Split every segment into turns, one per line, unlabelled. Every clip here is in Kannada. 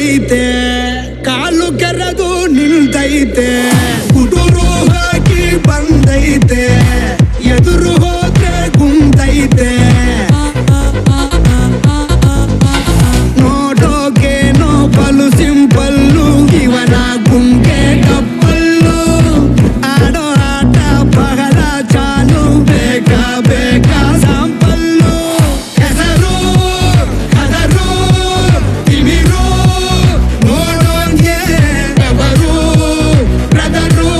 ಬಂದೈತೆ ಕಾಲು ಕೆರೆದು ನಿಂತೈತೆ ಕುದುರು ಹಾಕಿ ಬಂದೈತೆ ಎದುರು ಹೋದ್ರೆ ಕುಂತೈತೆ ನೋಡೋಕೇನೋ ಬಲು ಸಿಂಪಲ್ಲು ಇವನ ಗುಂಗೆ ಕಪ್ಪಲ್ಲು ಆಡೋ ಆಟ ಬಹಳ ಚಾಲು ಬೇಕಾ ಬೇಕಾ ಸಾಂಪಲ್ಲು ಹೆಸರು ಕದರು ತಿಮಿರು ನೋಡೋಂಗೆ ಬೆವರು ಬ್ರದರು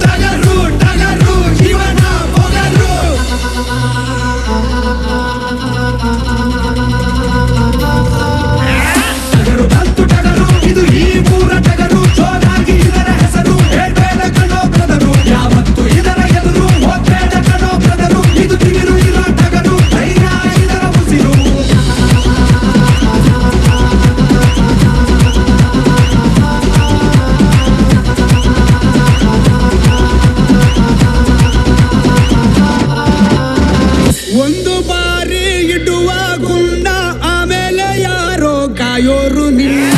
ಟಗರು ಟಗರು ಇವನ ಮೊಗರು ಟಗರು ಬಂತು ಟಗರು ಇದು ಈ ಮೂರ ಟಗರು ಜೋರಾಗಿ ಇದರ ಹೆಸರು ಹೇಳ್ಬೇಡ ಕಣೋ ಬ್ರದರು ಯಾವತ್ತು ಇದರ ಎದುರು ಹೋಗ್ಬೇಡ ಕಣೋ ಬ್ರದರು ಇದು ತಿಮಿರು ಇರೋ ಟಗರು ಧೈರ್ಯ ಇದರ ಉಸಿರು ಒಂದು ಬಾರಿ ಇಡುವ ಗುಂಡ ಆಮೇಲೆ ಯಾರೋ ಕಾಯೋರು ನಿನ್ನ